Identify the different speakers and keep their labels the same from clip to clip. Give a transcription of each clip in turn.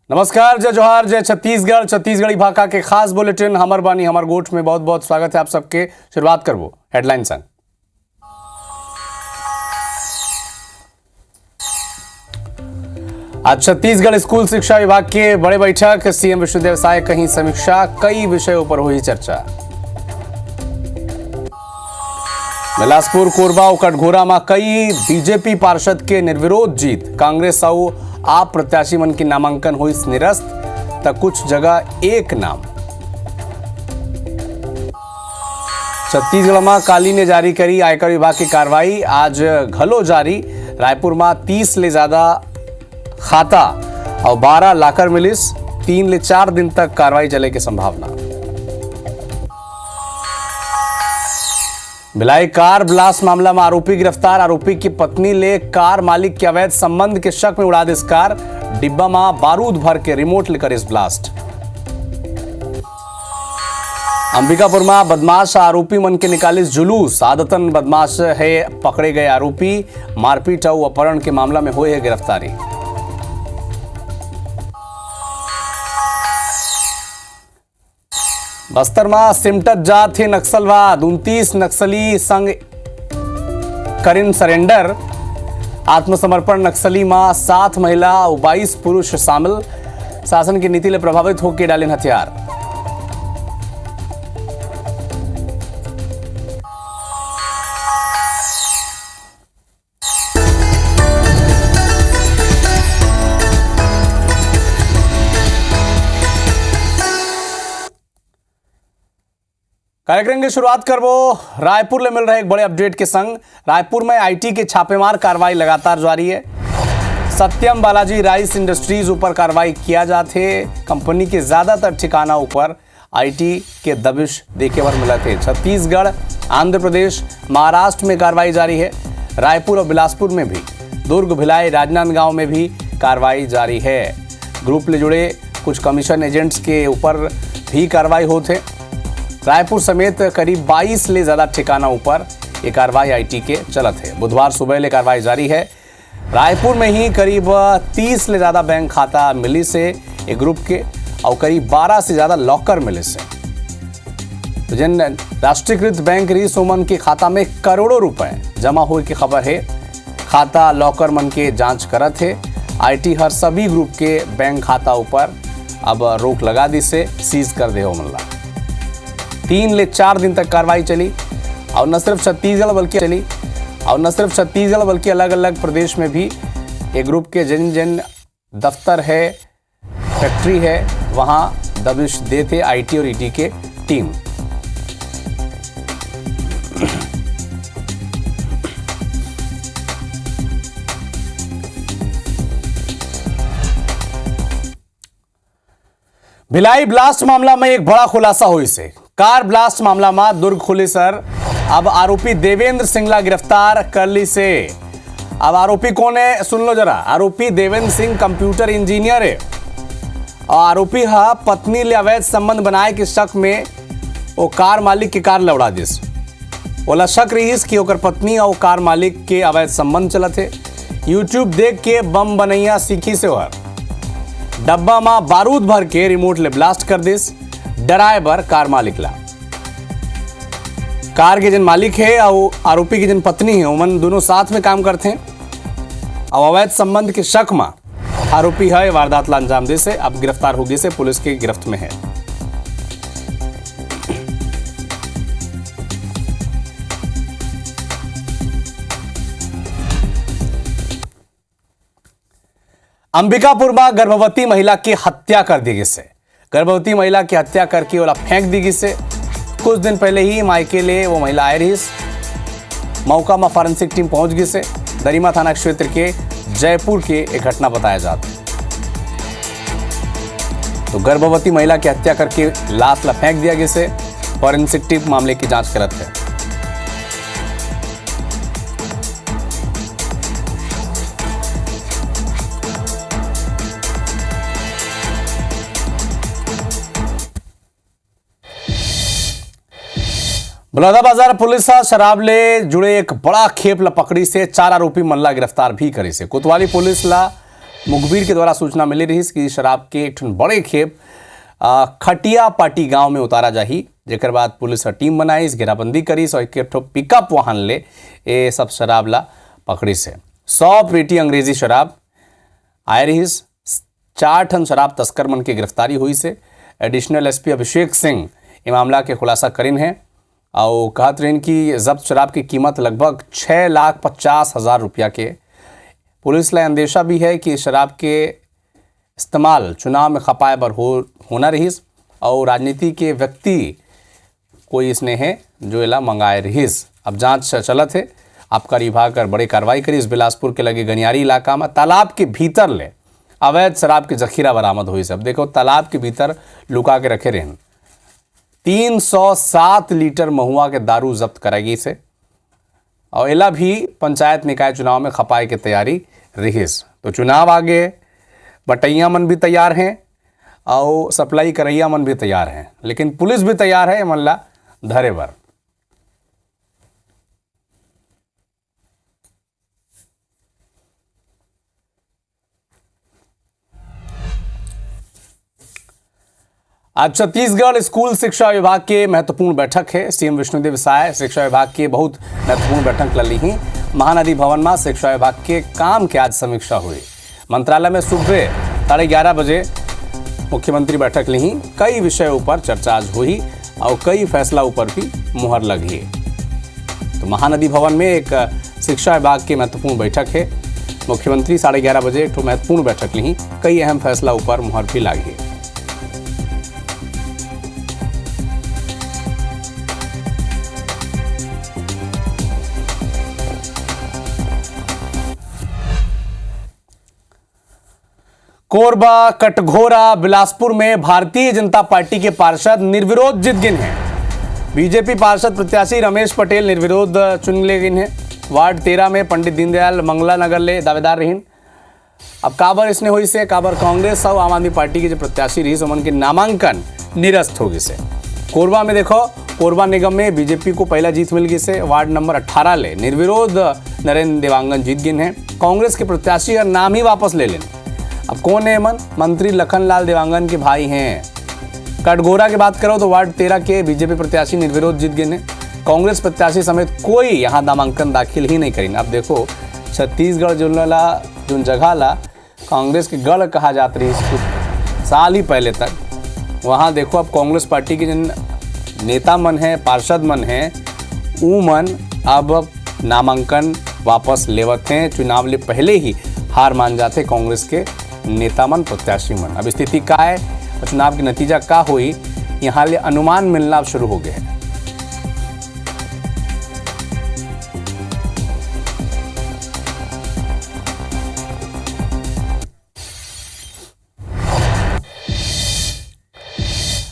Speaker 1: नमस्कार, जय जोहार, जय छत्तीसगढ़। छत्तीसगढ़ी भाषा के खास बुलेटिन हमर बानी हमर गोठ में बहुत बहुत स्वागत है आप सबके। शुरुआत करबो हेडलाइन संग। आज छत्तीसगढ़ स्कूल शिक्षा विभाग के बड़े बैठक, सीएम विश्वविद्यालय कहीं समीक्षा, कई विषयों पर हुई चर्चा। बिलासपुर, कोरबा और कटघोरा में कई बीजेपी पार्षद के निर्विरोध जीत। कांग्रेस और आप प्रत्याशी मन की नामांकन हुई निरस्त, तक कुछ जगह एक नाम। छत्तीसगढ़ में काली ने जारी करी आयकर विभाग की कार्रवाई, आज घलो जारी। रायपुर में 30 ले ज्यादा खाता और 12 लाकर मिलिस, 3 ले 4 दिन तक कार्रवाई चले की संभावना। भिलाई कार ब्लास्ट मामला में आरोपी गिरफ्तार, आरोपी की पत्नी ले कार मालिक के अवैध संबंध के शक में उड़ा दिस कार, डिब्बा में बारूद भर के रिमोट लेकर इस ब्लास्ट। अंबिकापुर में बदमाश आरोपी मन के निकालिस जुलूस, आदतन बदमाश है पकड़े गए आरोपी, मारपीट और अपहरण के मामला में हुई है गिरफ्तारी। बस्तर में सिमटत जात थे नक्सलवाद, 29 नक्सली संग करिन सरेंडर। आत्मसमर्पण नक्सली में 7 महिला और 22 पुरुष शामिल, शासन की नीति ले प्रभावित होकर डालिन हथियार। कार्यक्रम की शुरुआत करबो रायपुर ले मिल रहे एक बड़े अपडेट के संग। रायपुर में आईटी के छापेमार कार्रवाई लगातार जारी है। सत्यम बालाजी राइस इंडस्ट्रीज ऊपर कार्रवाई किया जाते, कंपनी के ज्यादातर ठिकाना ऊपर आईटी के दबिश देखे पर मिला थे। छत्तीसगढ़, आंध्र प्रदेश, महाराष्ट्र में कार्रवाई जारी है। रायपुर और बिलासपुर में भी, दुर्ग, भिलाई, राजनांदगांव में भी कार्रवाई जारी है। ग्रुप ले जुड़े कुछ कमीशन एजेंट्स के ऊपर भी कार्रवाई होते। रायपुर समेत करीब 22 ले ज्यादा ठिकाना ऊपर ये कार्रवाई आईटी के चलत है। बुधवार सुबह ले कार्रवाई जारी है। रायपुर में ही करीब 30 ले ज्यादा बैंक खाता मिली से एक ग्रुप के, और करीब 12 से ज्यादा लॉकर मिले से। तो जिन राष्ट्रीयकृत बैंक री सोमन के खाता में करोड़ों रुपए जमा हुए की खबर है। खाता लॉकर मन के जांच करत है। आईटी हर सभी ग्रुप के बैंक खाता ऊपर अब रोक लगा दी से सीज कर दे हो मल्ला। 3 ले 4 दिन तक कार्रवाई चली, और न सिर्फ छत्तीसगढ़ बल्कि अलग अलग प्रदेश में भी एक ग्रुप के जिन जिन दफ्तर है, फैक्ट्री है, वहां दबिश देते आईटी और ईडी के टीम। भिलाई ब्लास्ट मामला में एक बड़ा खुलासा हुई से। कार ब्लास्ट मामला में दुर्ग पुलिसर अब आरोपी देवेंद्र सिंगला गिरफ्तार कर ली से। अब आरोपी कौन है सुन लो जरा। आरोपी देवेंद्र सिंह कंप्यूटर इंजीनियर है, और आरोपी हा पत्नी ले अवैध संबंध बनाए के शक में वो कार मालिक के कार लौड़ा दिस। ओला शक रही कि ओकर पत्नी और कार मालिक के अवैध संबंध चलत है। यूट्यूब देख के बम बनैया सीखी से वह डब्बा में बारूद भर के रिमोट ले ब्लास्ट कर दिस। ड्राइवर कार मालिक ला, कार के जिन मालिक है और आरोपी की जिन पत्नी है, उमन दोनों साथ में काम करते हैं, और अवैध संबंध के शक में आरोपी है वारदात ला अंजाम दे से अब गिरफ्तार होगी से पुलिस की गिरफ्त में है। अंबिकापुर में गर्भवती महिला की हत्या कर दी गई से। गर्भवती महिला की हत्या करके ओला फेंक दी गई से। कुछ दिन पहले ही मायके ले वो महिला आई रही। मौका में फॉरेंसिक टीम पहुंच गई से। दरिमा थाना क्षेत्र के जयपुर के एक घटना बताया जाता। तो गर्भवती महिला की हत्या करके लाश ला फेंक दिया गया से। फॉरेंसिक टीम मामले की जांच करत है। बलौदाबाजार पुलिस शराब ले जुड़े एक बड़ा खेप ला पकड़ी से 4 आरोपी मन ला गिरफ्तार भी करे से। कोतवाली पुलिस ला मुखबिर के द्वारा सूचना मिली रही कि शराब के एक बड़े खेप खटिया पाटी गांव में उतारा जाही, जेकर बाद पुलिस टीम बनाई, घेराबंदी करी और एक पिकअप वाहन ले ये सब शराब ला पकड़ी से 100 पेटी अंग्रेजी शराब आए रही। 4 टन शराब तस्कर मन की गिरफ्तारी हुई से। एडिशनल एसपी अभिषेक सिंह ये मामला के खुलासा करिन है और कहत रही कि जब्त शराब की कीमत लगभग 6,50,000 रुपया के। पुलिस ला अंदेशा भी है कि शराब के इस्तेमाल चुनाव में खपाए बर होना रहीस और राजनीति के व्यक्ति कोई इसने है जो एला मंगाए रहीस। अब जांच चलत है, आबकारी विभाग कर बड़ी कार्रवाई करी। इस बिलासपुर के लगे गनियारी इलाका में तालाब के भीतर ले अवैध शराब की जखीरा बरामद हुई। सब देखो तालाब के भीतर लुका के रखे रहन 307 लीटर महुआ के दारू जब्त कराई से और एला भी पंचायत निकाय चुनाव में खपाए की तैयारी रहीस। तो चुनाव आगे बटैया मन भी तैयार हैं और सप्लाई करैया मन भी तैयार हैं, लेकिन पुलिस भी तैयार है मन ला धरे बर। आज छत्तीसगढ़ स्कूल शिक्षा विभाग के महत्वपूर्ण बैठक है। सीएम विष्णुदेव साय शिक्षा विभाग के बहुत महत्वपूर्ण बैठक लली ही। महानदी भवन में शिक्षा विभाग के काम के आज समीक्षा हुई। मंत्रालय में सुबह 11:30 बजे मुख्यमंत्री बैठक ली। कई विषय ऊपर चर्चा आज हुई और कई फैसला ऊपर भी मुहर लगी। तो महानदी भवन में एक शिक्षा विभाग की महत्वपूर्ण बैठक है। मुख्यमंत्री 11:30 बजे एक महत्वपूर्ण बैठक ली। कई अहम फैसला ऊपर मुहर भी लगी। कोरबा, कटघोरा, बिलासपुर में भारतीय जनता पार्टी के पार्षद निर्विरोध जीत गए हैं। बीजेपी पार्षद प्रत्याशी रमेश पटेल निर्विरोध चुन ले गए हैं। वार्ड 13 में पंडित दीनदयाल मंगला नगर ले दावेदार रही। अब काबर इसने हुई से काबर कांग्रेस और आम आदमी पार्टी के जो प्रत्याशी रही उनके के नामांकन निरस्त हो गए से। कोरबा में देखो, कोरबा निगम में बीजेपी को पहला जीत मिल गई से। वार्ड नंबर 18 ले निर्विरोध नरेंद्र देवांगन जीत गए हैं। कांग्रेस के प्रत्याशी का नाम ही वापस ले लें। अब कौन है मंत्री लखनलाल देवांगन के भाई हैं। कटघोरा की बात करो तो वार्ड 13 के बीजेपी प्रत्याशी निर्विरोध जीत गए हैं। कांग्रेस प्रत्याशी समेत कोई यहां नामांकन दाखिल ही नहीं करेंगे। अब देखो छत्तीसगढ़ जो जगह ला कांग्रेस के गढ़ कहा जाता रही कुछ साल ही पहले तक, वहां देखो अब कांग्रेस पार्टी के जिन नेता मन हैं, पार्षद मन हैं, ऊ मन अब नामांकन वापस लेवत हैं। चुनाव ले पहले ही हार मान जाते कांग्रेस के नेता मन, प्रत्याशी मन। अब स्थिति का है और चुनाव के नतीजा का हुई, यहाँ ले अनुमान मिलना शुरू हो गए।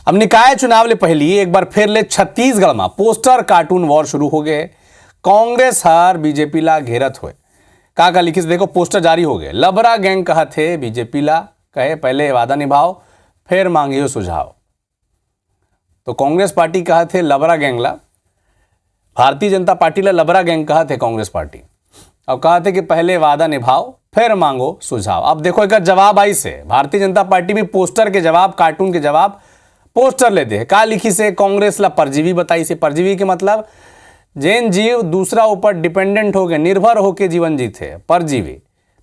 Speaker 1: अब निकाय चुनाव ले पहली एक बार फिर ले छत्तीसगढ़ में पोस्टर कार्टून वॉर शुरू हो गए। कांग्रेस हर बीजेपी ला घेरत हुए का लिखिस देखो पोस्टर जारी हो गए। लबरा गैंग कहा थे बीजेपी ला, कहे पहले वादा निभाओ फिर मांगियो सुझाव। तो कांग्रेस पार्टी कहा थे लबरा गैंग ला, भारतीय जनता पार्टी ला लबरा गैंग कहा थे कांग्रेस पार्टी, और कहा थे कि पहले वादा निभाओ फिर मांगो सुझाव। अब देखो एक जवाब आई से भारतीय जनता पार्टी भी पोस्टर के जवाब, कार्टून के जवाब पोस्टर लेते हैं। का लिखी से कांग्रेस ला परजीवी बताई से। परजीवी के मतलब जैन जीव दूसरा ऊपर डिपेंडेंट हो गए, निर्भर होकर जीवन जीते, परजीवी।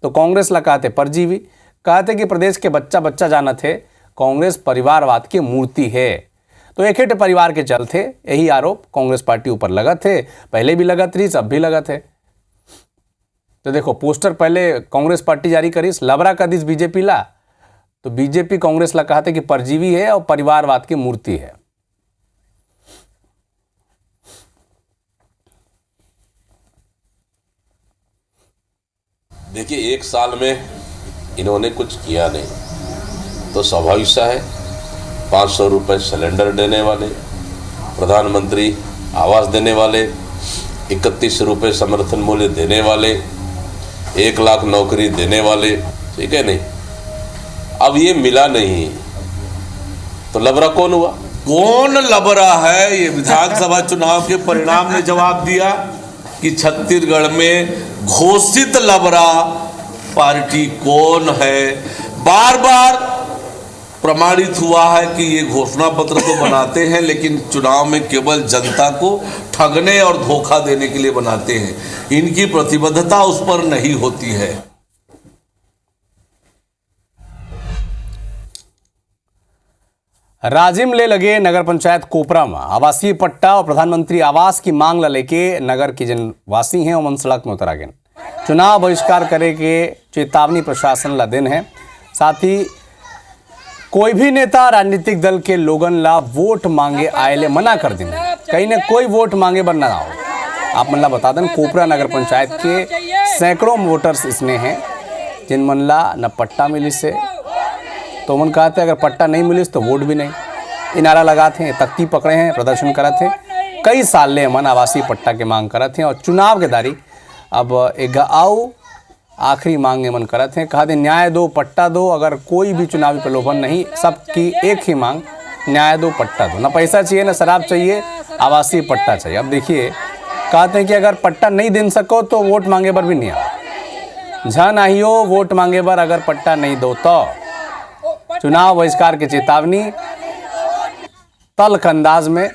Speaker 1: तो कांग्रेस ला कहते परजीवी। कहते कि प्रदेश के बच्चा बच्चा जाना थे कांग्रेस परिवारवाद की मूर्ति है। तो एक ही परिवार के चलते यही आरोप कांग्रेस पार्टी ऊपर लगा थे, पहले भी लगत रही, सब भी लगा थे। तो देखो पोस्टर पहले कांग्रेस पार्टी जारी करी, लबरा का दिस बीजेपी ला, तो बीजेपी कांग्रेस ला कहते कि परजीवी है और परिवारवाद की मूर्ति है।
Speaker 2: देखिए, एक साल में इन्होंने कुछ किया नहीं, तो स्वाभाविक सा है 500 रुपये सिलेंडर देने वाले, प्रधानमंत्री आवास देने वाले, 31 रुपये समर्थन मूल्य देने वाले, 1 लाख नौकरी देने वाले, ठीक है नहीं। अब ये मिला नहीं तो लबरा कौन हुआ?
Speaker 3: कौन लबरा है? ये विधानसभा चुनाव के परिणाम ने जवाब दिया कि छत्तीसगढ़ में घोषित लबरा पार्टी कौन है। बार बार प्रमाणित हुआ है कि ये घोषणा पत्र तो बनाते हैं लेकिन चुनाव में केवल जनता को ठगने और धोखा देने के लिए बनाते हैं। इनकी प्रतिबद्धता उस पर नहीं होती है।
Speaker 1: राजिम ले लगे नगर पंचायत कोपरा में आवासीय पट्टा और प्रधानमंत्री आवास की मांग ला लेके नगर के जन वासी हैं और सड़क में उतर गए। चुनाव बहिष्कार करे के चेतावनी प्रशासन ला दिन है। साथ ही कोई भी नेता राजनीतिक दल के लोगन ला वोट मांगे आयले मना कर दिन। कहीं न कोई वोट मांगे बर ना आओ। आप मन ला बता दें कोपरा नगर पंचायत के सैकड़ों वोटर्स इसमें हैं जिन मन ला न पट्टा मिली से तो मन कहते अगर पट्टा नहीं मिलिस तो वोट भी नहीं। ये नारा लगाते हैं, तख्ती पकड़े हैं, प्रदर्शन करते हैं। कई साल ले मन आवासीय पट्टा के मांग करते हैं और चुनाव के दारी अब एक आओ आखिरी मांग मन करते हैं। कहा दे न्याय दो पट्टा दो। अगर कोई भी चुनावी प्रलोभन नहीं, सबकी एक ही मांग न्याय दो पट्टा दो। ना पैसा चाहिए ना शराब चाहिए, आवासीय पट्टा चाहिए। अब देखिए कहते हैं कि अगर पट्टा नहीं दे सको तो वोट मांगे पर भी नहीं आओ। झन आइयो वोट मांगे पर अगर पट्टा नहीं दो तो चुनाव बहिष्कार की चेतावनी तल्ख अंदाज में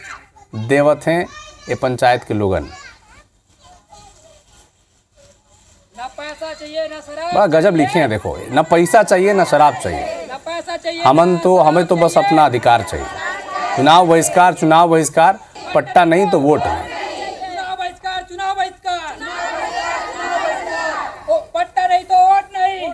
Speaker 1: देवत हैं ये पंचायत के लोगन।
Speaker 4: ना पैसा चाहिए ना शराब,
Speaker 1: बड़ा गजब लिखे हैं। देखो ना पैसा चाहिए ना शराब चाहिए,
Speaker 4: ना पैसा चाहिए
Speaker 1: हमें तो बस अपना अधिकार चाहिए। चुनाव बहिष्कार, पट्टा नहीं तो वोट नहीं।
Speaker 4: चुनाव बहिष्कार ओ पट्टा नहीं तो वोट नहीं।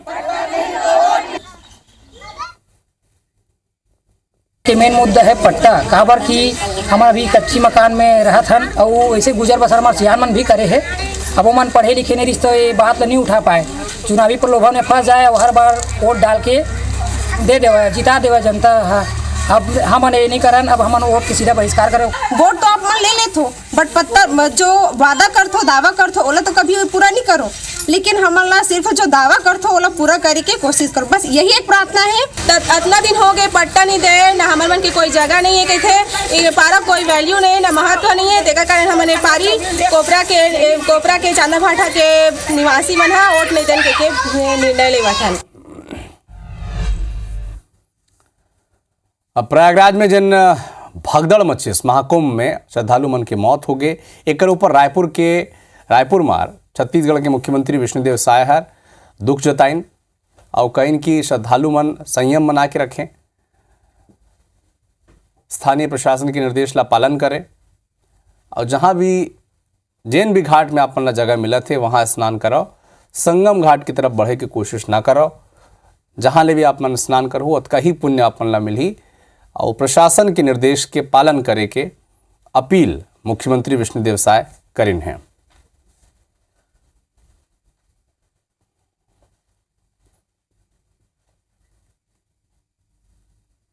Speaker 4: मेन मुद्दा है पट्टा। काबर कि हमारा भी कच्ची मकान में रहत हन और ऐसे गुजर बसर हमारे सियान मन भी करे है। अब वो मन पढ़े लिखे नहीं रिश्ते ये बात नहीं उठा पाए। चुनावी प्रलोभन में फंस जाए और हर बार वोट डाल के दे देवा जिता देवा जनता। हाँ अब हमन ये नहीं करन, अब हमन वोट के सीधा बहिष्कार करो।
Speaker 5: वोट तो आप मन ले लेत हो बट पत्ता जो वादा करथो दावा करथो ओला तो कभी पूरा नहीं करो। लेकिन हमन ला सिर्फ जो दावा करथो ओला पूरा करे के कोशिश करो। बस यही एक प्रार्थना है। इतना दिन हो गए पट्टा नहीं दे ना, हमन मन की कोई जगह नहीं है कहते पारा कोई वैल्यू नहीं ना महत्व नहीं है। तेकर कारण हमने पारी कोपरा के चांदा भाटा के निवासी मन हा वोट नहीं देन के निर्णय ले बैठन।
Speaker 1: अब प्रयागराज में जिन भगदड़ मचिस महाकुंभ में श्रद्धालु मन की मौत हो गई। एक ऊपर रायपुर मार छत्तीसगढ़ के मुख्यमंत्री विष्णुदेव साय हर दुख जताइन और कहीं की श्रद्धालु मन संयम बना के रखें, स्थानीय प्रशासन के निर्देश ला पालन करें और जहां भी जैन भी घाट में अपन ला जगह मिला थे वहां स्नान करो। संगम घाट की तरफ बढ़े की कोशिश ना करो। जहां ले भी अपन स्नान करो उतका ही पुण्य अपन ला मिली और प्रशासन के निर्देश के पालन करे के अपील मुख्यमंत्री विष्णुदेव साय करिन हैं।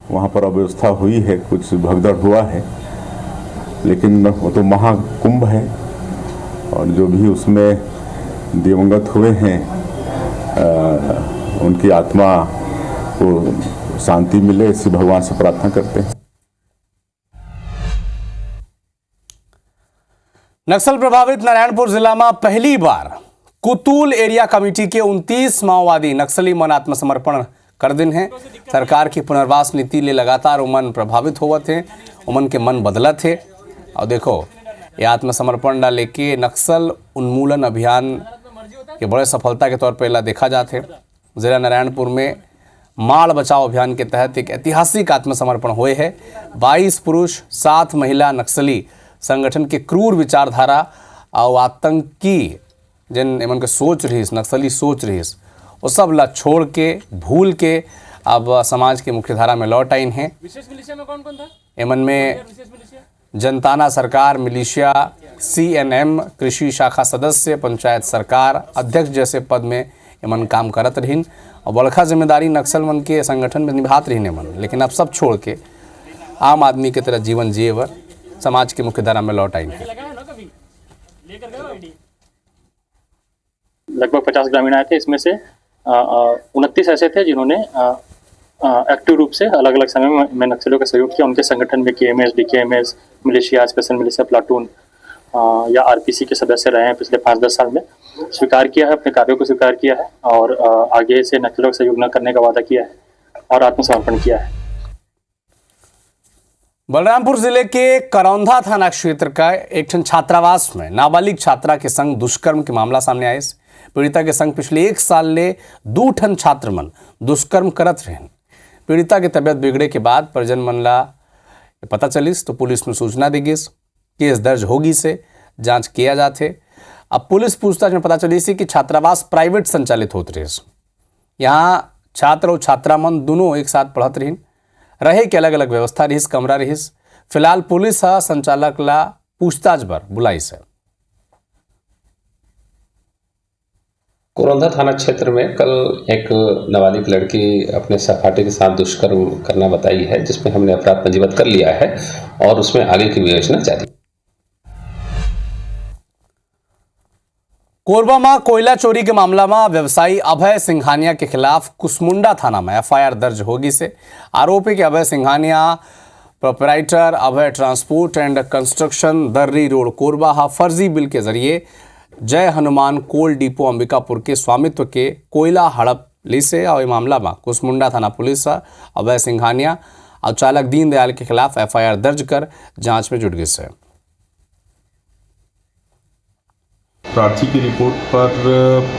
Speaker 6: वहाँ पर अव्यवस्था हुई है, कुछ भगदड़ हुआ है, लेकिन वो तो महाकुंभ है और जो भी उसमें दिवंगत हुए हैं उनकी आत्मा को शांति मिले इसी भगवान से प्रार्थना करते हैं।
Speaker 1: नक्सल प्रभावित नारायणपुर जिला में पहली बार कुतुल एरिया कमेटी के 29 माओवादी नक्सली मन आत्मसमर्पण कर दिन है। सरकार की पुनर्वास नीति ले लगातार उमन प्रभावित होवत थे, उमन के मन बदलत थे। और देखो ये आत्मसमर्पण ला लेके नक्सल उन्मूलन अभियान के बड़े सफलता के तौर पर ला देखा जाते। जिला नारायणपुर में माड़ बचाओ अभियान के तहत एक ऐतिहासिक आत्मसमर्पण हुए है। 22 पुरुष 7 महिला नक्सली संगठन के क्रूर विचारधारा और आतंकी जिन एमन के सोच रही नक्सली सोच रही वो सब ला छोड़ के भूल के अब समाज के मुख्यधारा में लौट आइन हैं।
Speaker 4: विशेष मिलिशिया में कौन था?
Speaker 1: एमन में जनताना सरकार मिलिशिया, CNM, कृषि शाखा सदस्य, पंचायत सरकार अध्यक्ष जैसे पद में एमन काम करत रहीन और बड़का जिम्मेदारी नक्सल मन के संगठन में निभात रहीन एमन। लेकिन अब सब छोड़ के आम आदमी की तरह जीवन जिए वर समाज के मुख्यधारा में लौट आइन हैं।
Speaker 7: लगभग 50 ग्रामीण आए थे। इसमें से 29 ऐसे थे जिन्होंने एक्टिव रूप से अलग अलग समय में नक्सलियों का सहयोग किया। उनके संगठन में KMS, DKMS, militia, special militia platoon या RPC के सदस्य रहे हैं पिछले 5-10 साल में। स्वीकार किया है, अपने कार्यों को स्वीकार किया है और आगे से नक्सलियों का सहयोग न करने का वादा किया है और आत्मसमर्पण किया है।
Speaker 1: बलरामपुर जिले के करौंधा थाना क्षेत्र का एक छात्रावास में नाबालिग छात्रा के संग दुष्कर्म के मामला सामने आए। पीड़िता के संग पिछले 1 साल ले 2 ठन छात्र मन दुष्कर्म करत रहे। पीड़िता की तबियत बिगड़े के बाद परिजन मन ला पता चलिस तो पुलिस में सूचना दी गिस। केस दर्ज होगी से जांच किया जाते। अब पुलिस पूछताछ में पता चली कि छात्रावास प्राइवेट संचालित होत रहे। यहाँ छात्र और छात्रा मन दोनों एक साथ पढ़त रहे के अलग अलग व्यवस्था रहीस, कमरा रहीस। फिलहाल पुलिस संचालक ला पूछताछ पर बुलाई से।
Speaker 8: करौंधा थाना क्षेत्र में कल एक नाबालिग लड़की अपने सहपाठी के साथ दुष्कर्म करना बताई है, जिसमें हमने अपराध पंजीबद्ध कर लिया है और उसमें आगे की विवेचना जारी।
Speaker 1: कोरबा में कोयला चोरी के मामला में व्यवसायी अभय सिंघानिया के खिलाफ कुसमुंडा थाना में एफआईआर दर्ज होगी से। आरोपी के Abhay Singhania proprietor Abhay transport and construction Darri road Korba फर्जी बिल के जरिए जय हनुमान कोल डिपो अंबिकापुर के स्वामित्व के कोयला हड़प ली से। और ये मामला में कुसमुंडा थाना पुलिस अभय सिंघानिया और चालक दीनदयाल के खिलाफ एफआईआर दर्ज कर जांच में जुट गई है।
Speaker 6: प्रार्थी की रिपोर्ट पर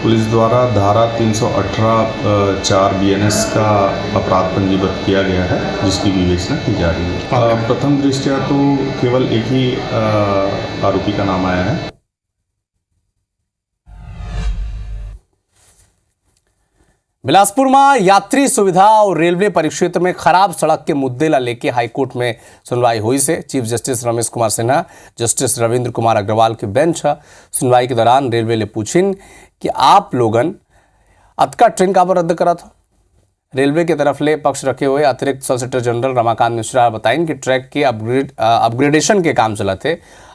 Speaker 6: पुलिस द्वारा धारा 318(4) BNS का अपराध पंजीबद्ध किया गया है, जिसकी विवेचना की जा रही है। प्रथम दृष्टया तो केवल एक ही आरोपी का नाम आया है।
Speaker 1: बिलासपुर में यात्री सुविधा और रेलवे परिक्षेत्र में खराब सड़क के मुद्दे ला लेके हाईकोर्ट में सुनवाई हुई से। Chief justice Ramesh Kumar Sinha, justice Ravindra Kumar Agrawal के बेंच सुनवाई के दौरान रेलवे ले पूछिन कि आप लोगन अतका ट्रेन काबर रद्द करा था। रेलवे की तरफ ले पक्ष रखे हुए अतिरिक्त सॉलिसिटर जनरल रमाकांत मिश्रा बताइन कि ट्रैक के अपग्रेडेशन के काम चला थे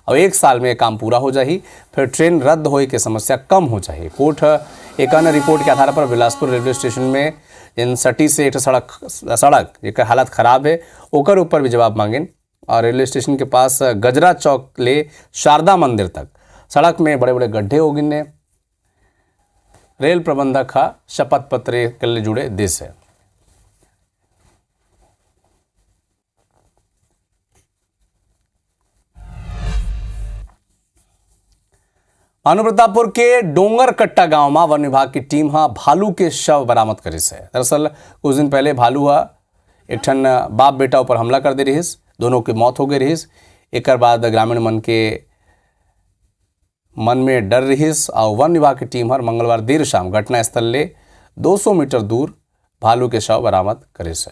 Speaker 1: और 1 साल में काम पूरा हो जाही, फिर ट्रेन रद्द होए के समस्या कम हो जाही। कोर्ट एक अन्य रिपोर्ट के आधार पर बिलासपुर रेलवे स्टेशन में इन सटी से एक सड़क एक हालत खराब है ओकर ऊपर भी जवाब मांगेन। और रेलवे स्टेशन के पास गजरा चौक ले शारदा मंदिर तक सड़क में बड़े बड़े गड्ढे हो गिने। रेल प्रबंधक शपथ पत्र के लिए जुड़े देश है। अनुप्रतापपुर के डोंगरकट्टा गांव में वन विभाग की टीम भालू के शव बरामद करी से। दरअसल कुछ दिन पहले भालू एक ठन बाप बेटा ऊपर हमला कर दे रही, दोनों की मौत हो गई रही। एक बाद ग्रामीण मन में डर रही और वन विभाग की टीम मंगलवार देर शाम घटनास्थल ले 200 मीटर दूर भालू के शव बरामद करे से।